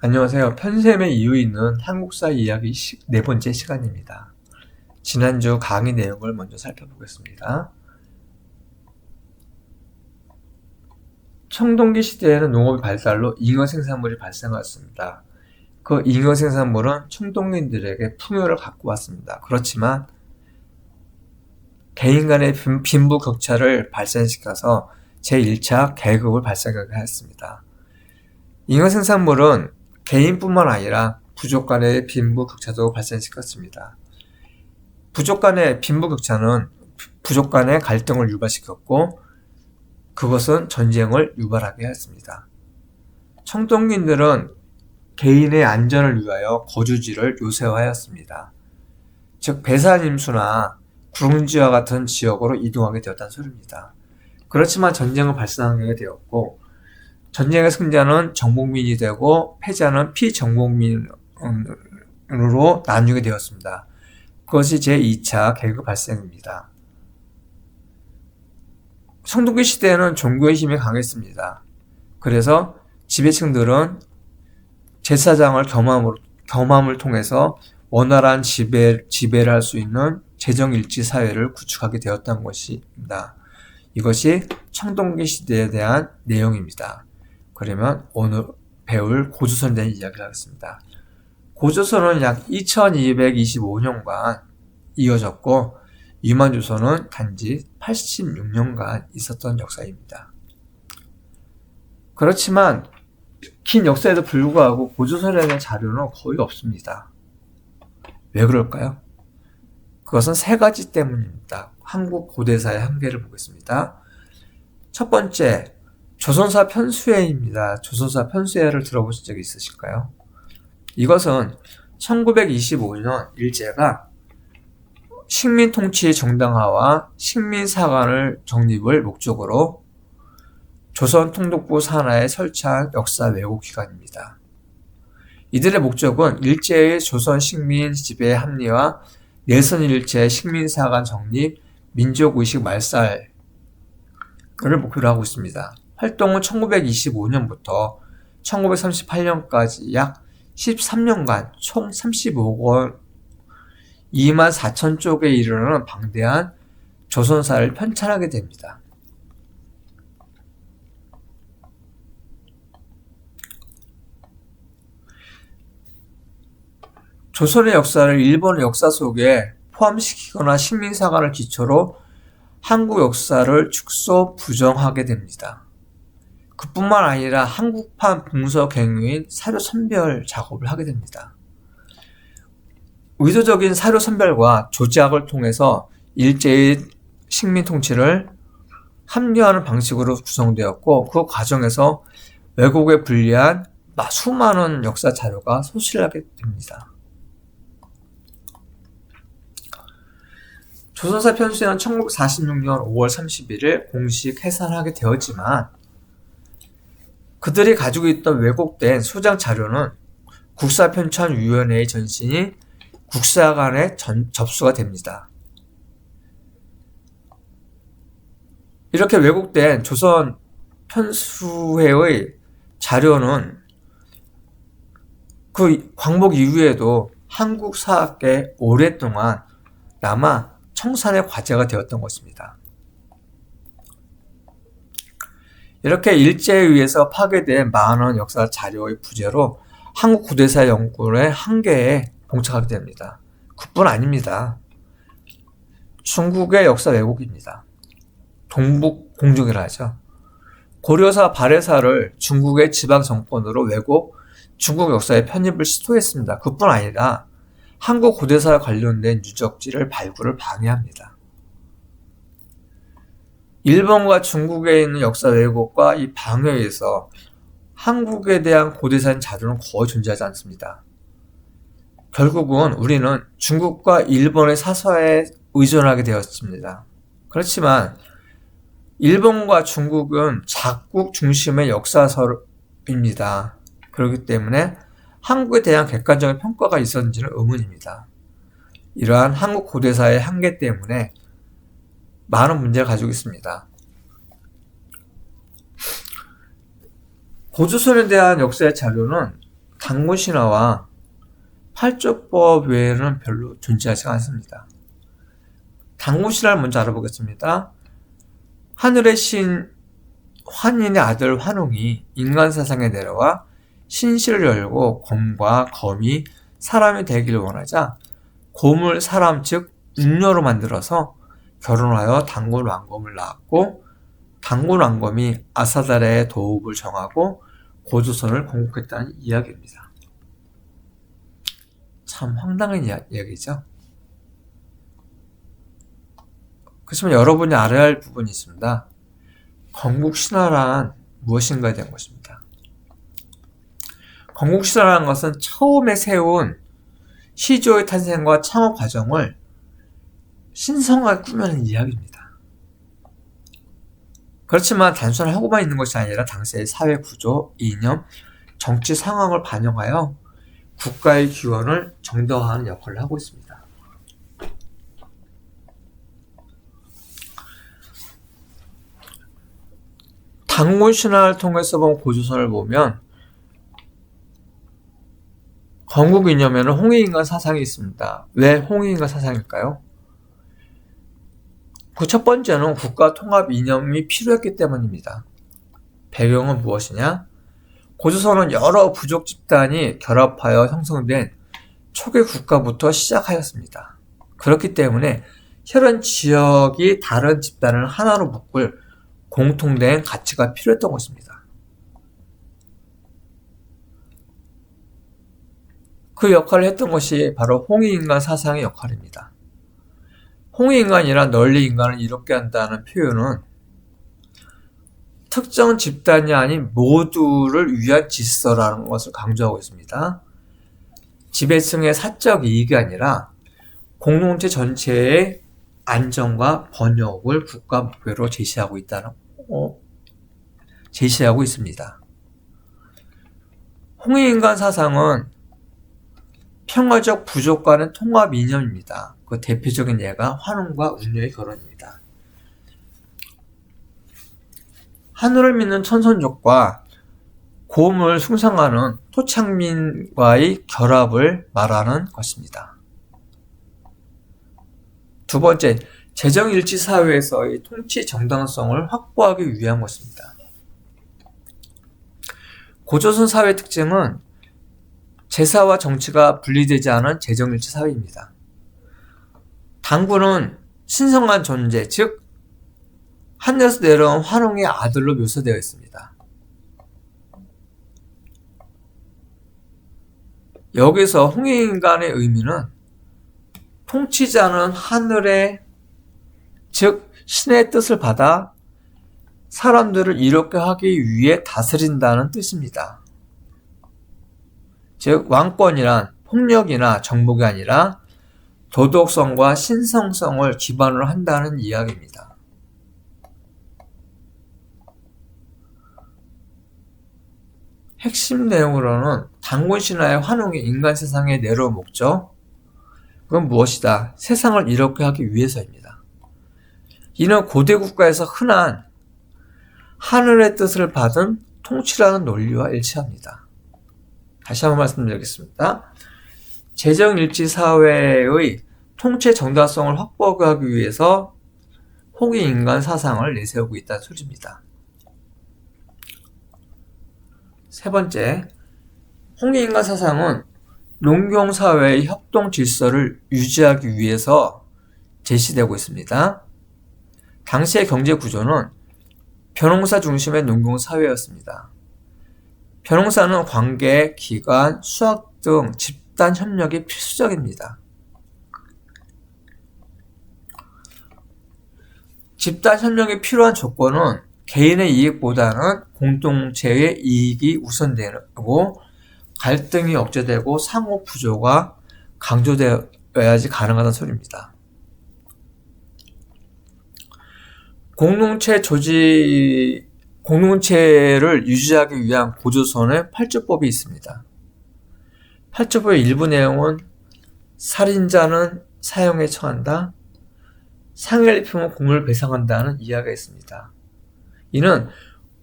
안녕하세요. 편샘의 이유 있는 한국사 이야기 네 번째 시간입니다. 지난주 강의 내용을 먼저 살펴보겠습니다. 청동기 시대에는 농업의 발달로 잉어 생산물이 발생하였습니다. 그 잉어 생산물은 청동기인들에게 풍요를 갖고 왔습니다. 그렇지만 개인 간의 빈부격차를 발생시켜서 제1차 계급을 발생하게 하였습니다. 잉어 생산물은 개인뿐만 아니라 부족 간의 빈부격차도 발생시켰습니다. 부족 간의 빈부격차는 부족 간의 갈등을 유발시켰고 그것은 전쟁을 유발하게 했습니다. 청동기인들은 개인의 안전을 위하여 거주지를 요새화하였습니다. 즉 배산임수나 구릉지와 같은 지역으로 이동하게 되었다는 소리입니다. 그렇지만 전쟁은 발생하게 되었고 전쟁의 승자는 정복민이 되고 패자는 피정복민으로 나뉘게 되었습니다. 그것이 제2차 계급 발생입니다. 청동기 시대에는 종교의 힘이 강했습니다. 그래서 지배층들은 제사장을 겸함을 통해서 원활한 지배를 할 수 있는 재정일치 사회를 구축하게 되었다는 것입니다. 이것이 청동기 시대에 대한 내용입니다. 그러면 오늘 배울 고조선에 대한 이야기를 하겠습니다. 고조선은 약 2225년간 이어졌고 유만조선은 단지 86년간 있었던 역사입니다. 그렇지만 긴 역사에도 불구하고 고조선에 대한 자료는 거의 없습니다. 왜 그럴까요? 그것은 세 가지 때문입니다. 한국 고대사의 한계를 보겠습니다. 첫 번째, 조선사 편수회입니다. 조선사 편수회를 들어보신 적이 있으실까요? 이것은 1925년 일제가 식민통치 정당화와 식민사관을 정립을 목적으로 조선통독부 산하에 설치한 역사 왜곡기관입니다. 이들의 목적은 일제의 조선 식민 지배 합리화, 내선일체 식민사관 정립, 민족의식 말살을 목표로 하고 있습니다. 활동은 1925년부터 1938년까지 약 13년간 총 35억 원 2만 4천 쪽에 이르는 방대한 조선사를 편찬하게 됩니다. 조선의 역사를 일본의 역사 속에 포함시키거나 식민사관을 기초로 한국 역사를 축소 부정하게 됩니다. 그뿐만 아니라 한국판 봉서갱유인 사료선별 작업을 하게 됩니다. 의도적인 사료선별과 조작을 통해서 일제의 식민통치를 합리화하는 방식으로 구성되었고 그 과정에서 왜곡에 불리한 수많은 역사 자료가 소실하게 됩니다. 조선사 편수회는 1946년 5월 31일 공식 해산하게 되었지만 그들이 가지고 있던 왜곡된 소장 자료는 국사편찬위원회의 전신이 국사관에 접수가 됩니다. 이렇게 왜곡된 조선 편수회의 자료는 그 광복 이후에도 한국 사학계에 오랫동안 남아 청산의 과제가 되었던 것입니다. 이렇게 일제에 의해서 파괴된 많은 역사 자료의 부재로 한국 고대사 연구의 한계에 봉착하게 됩니다. 그뿐 아닙니다. 중국의 역사 왜곡입니다. 동북 공정이라 하죠. 고려사 발해사를 중국의 지방 정권으로 왜곡, 중국 역사에 편입을 시도했습니다. 그뿐 아니라 한국 고대사와 관련된 유적지를 발굴을 방해합니다. 일본과 중국에 있는 역사 왜곡과 이 방해에 의해서 한국에 대한 고대사인 자료는 거의 존재하지 않습니다. 결국은 우리는 중국과 일본의 사서에 의존하게 되었습니다. 그렇지만 일본과 중국은 작국 중심의 역사서입니다. 그렇기 때문에 한국에 대한 객관적인 평가가 있었는지는 의문입니다. 이러한 한국 고대사의 한계 때문에 많은 문제를 가지고 있습니다. 고조선에 대한 역사의 자료는 단군 신화와 팔조법 외에는 별로 존재하지 않습니다. 단군 신화를 먼저 알아보겠습니다. 하늘의 신 환인의 아들 환웅이 인간 세상에 내려와 신실을 열고 곰과 검이 사람이 되기를 원하자 곰을 사람 즉 웅녀로 만들어서 결혼하여 단군 왕검을 낳았고, 단군 왕검이 아사달의 도읍을 정하고 고조선을 건국했다는 이야기입니다. 참 황당한 이야기죠. 그렇지만 여러분이 알아야 할 부분이 있습니다. 건국신화란 무엇인가에 대한 것입니다. 건국신화라는 것은 처음에 세운 시조의 탄생과 창업 과정을 신성하게 꾸며낸 이야기입니다. 그렇지만 단순히 하고만 있는 것이 아니라 당시의 사회 구조, 이념, 정치 상황을 반영하여 국가의 기원을 정당화하는 역할을 하고 있습니다. 단군 신화를 통해서 본 고조선을 보면 건국 이념에는 홍익인간 사상이 있습니다. 왜 홍익인간 사상일까요? 그 첫 번째는 국가 통합 이념이 필요했기 때문입니다. 배경은 무엇이냐? 고조선은 여러 부족 집단이 결합하여 형성된 초기 국가부터 시작하였습니다. 그렇기 때문에 혈연 지역이 다른 집단을 하나로 묶을 공통된 가치가 필요했던 것입니다. 그 역할을 했던 것이 바로 홍익인간 사상의 역할입니다. 홍익인간이란 널리 인간을 이롭게 한다는 표현은 특정 집단이 아닌 모두를 위한 질서라는 것을 강조하고 있습니다. 지배층의 사적 이익이 아니라 공동체 전체의 안정과 번영을 국가 목표로 제시하고 있습니다. 홍익인간 사상은 평화적 부족 간의 통합 이념입니다. 그 대표적인 예가 환웅과 웅녀의 결혼입니다. 하늘을 믿는 천선족과 곰을 숭상하는 토착민과의 결합을 말하는 것입니다. 두 번째, 재정일치 사회에서의 통치 정당성을 확보하기 위한 것입니다. 고조선 사회 특징은 제사와 정치가 분리되지 않은 재정일치 사회입니다. 단군은 신성한 존재, 즉 하늘에서 내려온 환웅의 아들로 묘사되어 있습니다. 여기서 홍익인간의 의미는 통치자는 하늘의 즉 신의 뜻을 받아 사람들을 이롭게 하기 위해 다스린다는 뜻입니다. 즉 왕권이란 폭력이나 정복이 아니라 도덕성과 신성성을 기반으로 한다는 이야기입니다. 핵심 내용으로는 단군 신화의 환웅이 인간 세상에 내려온 목적, 그건 무엇이다? 세상을 이롭게 하기 위해서입니다. 이는 고대 국가에서 흔한 하늘의 뜻을 받은 통치라는 논리와 일치합니다. 다시 한번 말씀드리겠습니다. 재정일치 사회의 통치 정당성을 확보하기 위해서 홍익인간 사상을 내세우고 있다는 소리입니다. 세 번째, 홍익인간 사상은 농경사회의 협동 질서를 유지하기 위해서 제시되고 있습니다. 당시의 경제 구조는 벼농사 중심의 농경사회였습니다. 벼농사는 관계, 기관, 수학 등 집단 협력이 필수적입니다. 집단 협력이 필요한 조건은 개인의 이익보다는 공동체의 이익이 우선되고 갈등이 억제되고 상호 부조가 강조되어야지 가능하다는 소리입니다. 공동체를 유지하기 위한 고조선의 팔조법이 있습니다. 팔조법의 일부 내용은 살인자는 사형에 처한다, 상해를 입히면 공을 배상한다는 이야기가 있습니다. 이는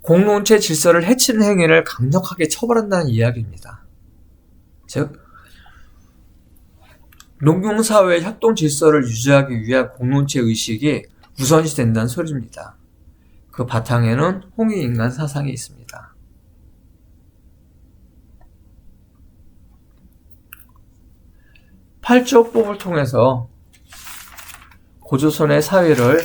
공동체 질서를 해치는 행위를 강력하게 처벌한다는 이야기입니다. 즉 농경사회의 협동 질서를 유지하기 위한 공동체 의식이 우선시 된다는 소리입니다. 그 바탕에는 홍익인간 사상이 있습니다. 팔조법을 통해서 고조선의 사회를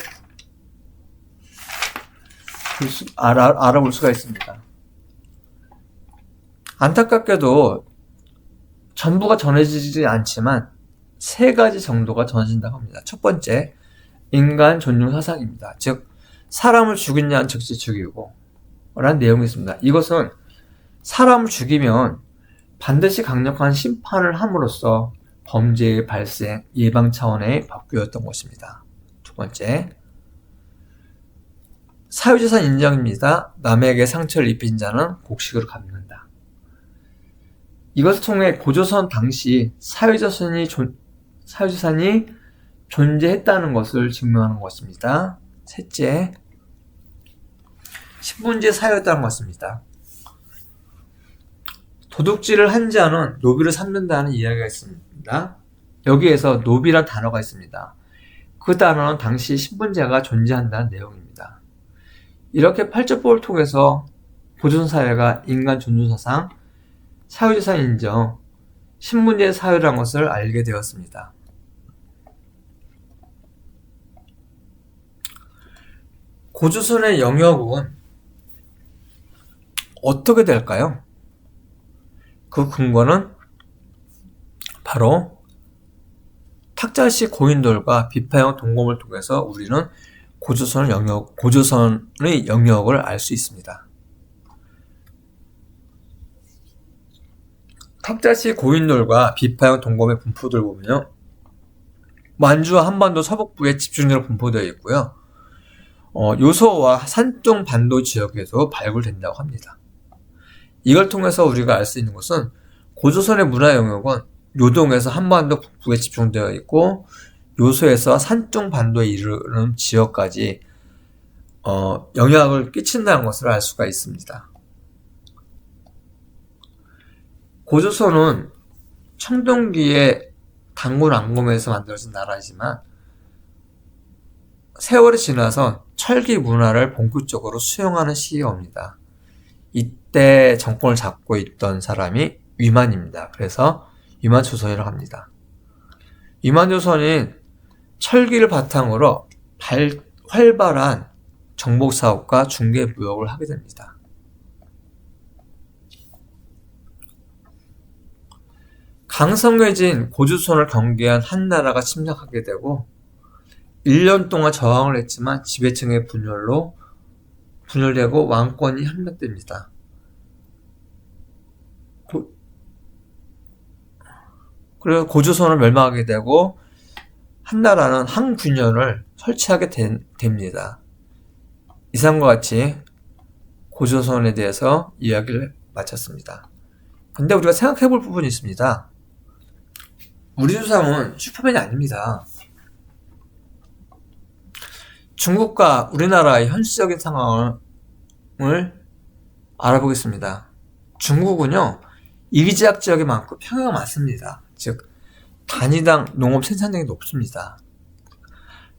알아볼 수가 있습니다. 안타깝게도 전부가 전해지지 않지만 세 가지 정도가 전해진다고 합니다. 첫 번째, 인간 존중 사상입니다. 즉 사람을 죽이냐는 즉시 죽이고 라는 내용이 있습니다. 이것은 사람을 죽이면 반드시 강력한 심판을 함으로써 범죄의 발생 예방 차원의 법규였던 것입니다. 두 번째, 사유재산 인정입니다. 남에게 상처를 입힌 자는 곡식으로 갚는다. 이것을 통해 고조선 당시 사유재산이 존재했다는 것을 증명하는 것입니다. 셋째, 신분제 사유였다는 것입니다. 도둑질을 한 자는 노비를 삼는다는 이야기가 있습니다. 여기에서 노비란 단어가 있습니다. 그 단어는 당시 신분제가 존재한다는 내용입니다. 이렇게 팔조법을 통해서 고조선 사회가 인간 존중 사상, 사유재산 인정, 신분제 사유라는 것을 알게 되었습니다. 고조선의 영역은 어떻게 될까요? 그 근거는 바로 탁자식 고인돌과 비파형 동검을 통해서 우리는 고조선의 영역을 알 수 있습니다. 탁자식 고인돌과 비파형 동검의 분포들을 보면요, 만주와 한반도 서북부에 집중적으로 분포되어 있고요. 요소와 산둥 반도 지역에도 발굴된다고 합니다. 이걸 통해서 우리가 알 수 있는 것은 고조선의 문화 영역은 요동에서 한반도 북부에 집중되어 있고 요소에서 산둥 반도에 이르는 지역까지 영향을 끼친다는 것을 알 수가 있습니다. 고조선은 청동기의 단군 왕검에서 만들어진 나라이지만 세월이 지나서 철기 문화를 본격적으로 수용하는 시기가 옵니다. 이때 정권을 잡고 있던 사람이 위만입니다. 그래서 위만조선이라고 합니다. 위만조선은 철기를 바탕으로 활발한 정복사업과 중개무역을 하게 됩니다. 강성해진 고조선을 경계한 한나라가 침략하게 되고 1년 동안 저항을 했지만 지배층의 분열되고 왕권이 함락됩니다. 그래서 고조선을 멸망하게 되고 한나라는 항균열을 설치하게 됩니다. 이상과 같이 고조선에 대해서 이야기를 마쳤습니다. 근데 우리가 생각해 볼 부분이 있습니다. 우리 조상은 슈퍼맨이 아닙니다. 중국과 우리나라의 현실적인 상황을 알아보겠습니다. 중국은요, 이기지학 지역이 많고 평야가 많습니다. 즉, 단위당 농업 생산량이 높습니다.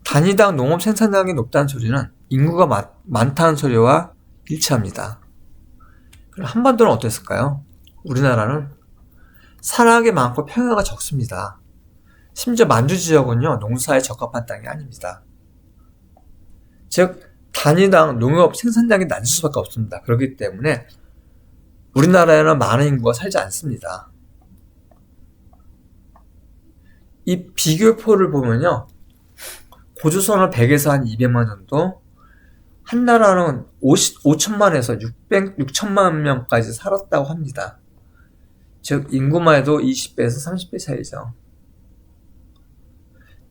단위당 농업 생산량이 높다는 소리는 인구가 많다는 소리와 일치합니다. 그럼 한반도는 어땠을까요? 우리나라는 산악이 많고 평야가 적습니다. 심지어 만주 지역은요, 농사에 적합한 땅이 아닙니다. 즉 단위당 농업 생산량이 낮을 수밖에 없습니다. 그렇기 때문에 우리나라에는 많은 인구가 살지 않습니다. 이 비교표를 보면요, 고조선은 100에서 한 200만 정도, 한나라는 5천만에서 6천만 명까지 살았다고 합니다. 즉 인구만 해도 20배에서 30배 차이죠.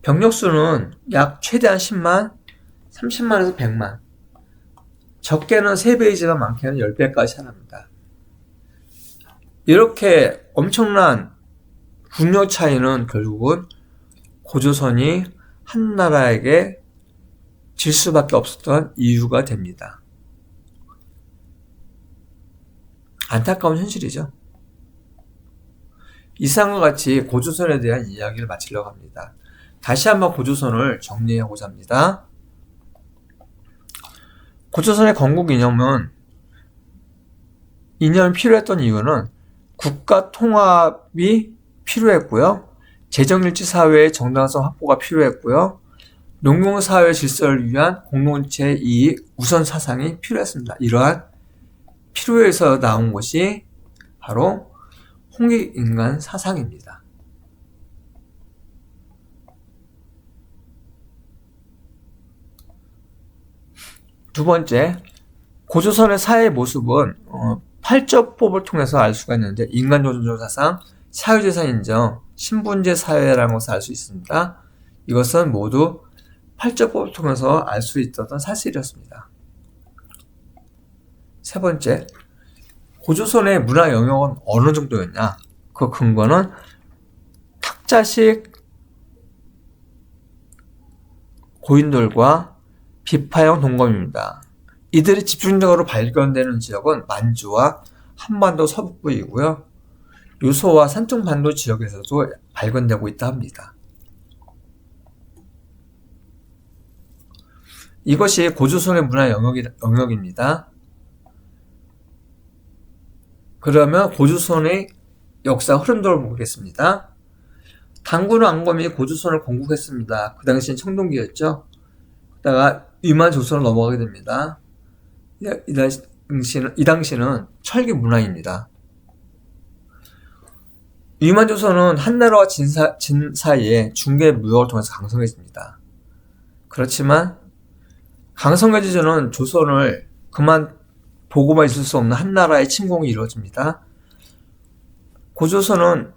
병력수는 약 최대한 10만, 30만에서 100만. 적게는 3배이지만 많게는 10배까지 차이납니다. 이렇게 엄청난 국력 차이는 결국은 고조선이 한나라에게 질 수밖에 없었던 이유가 됩니다. 안타까운 현실이죠. 이상과 같이 고조선에 대한 이야기를 마치려고 합니다. 다시 한번 고조선을 정리하고자 합니다. 고조선의 건국 이념이 필요했던 이유는 국가 통합이 필요했고요. 재정일치 사회의 정당성 확보가 필요했고요. 농경사회 질서를 위한 공동체 이익 우선 사상이 필요했습니다. 이러한 필요에서 나온 것이 바로 홍익인간 사상입니다. 두 번째, 고조선의 사회 모습은 팔적법을 통해서 알 수가 있는데 인간존중 사상, 사유재산 인정, 신분제 사회라는 것을 알 수 있습니다. 이것은 모두 팔적법을 통해서 알 수 있었던 사실이었습니다. 세 번째, 고조선의 문화 영역은 어느 정도였냐? 그 근거는 탁자식 고인돌과 비파형 동검입니다. 이들이 집중적으로 발견되는 지역은 만주와 한반도 서북부이고요. 요소와 산둥반도 지역에서도 발견되고 있다 합니다. 이것이 고조선의 문화 영역입니다. 그러면 고조선의 역사 흐름도를 보겠습니다. 당군 왕검이 고조선을 건국했습니다. 그 당시엔 청동기였죠. 그러다가 위만조선으로 넘어가게 됩니다. 이 당시는 철기 문화입니다. 위만조선은 한나라와 진 사이에 중개 무역을 통해서 강성해집니다. 그렇지만 강성해지는 조선을 그만 보고만 있을 수 없는 한나라의 침공이 이루어집니다. 고조선은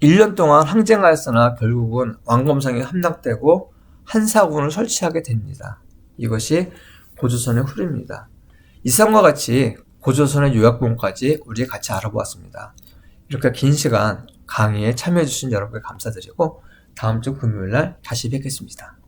1년 동안 항쟁하였으나 결국은 왕검성이 함락되고 한사군을 설치하게 됩니다. 이것이 고조선의 흐름입니다. 이상과 같이 고조선의 요약본까지 우리 같이 알아보았습니다. 이렇게 긴 시간 강의에 참여해주신 여러분께 감사드리고 다음 주 금요일날 다시 뵙겠습니다.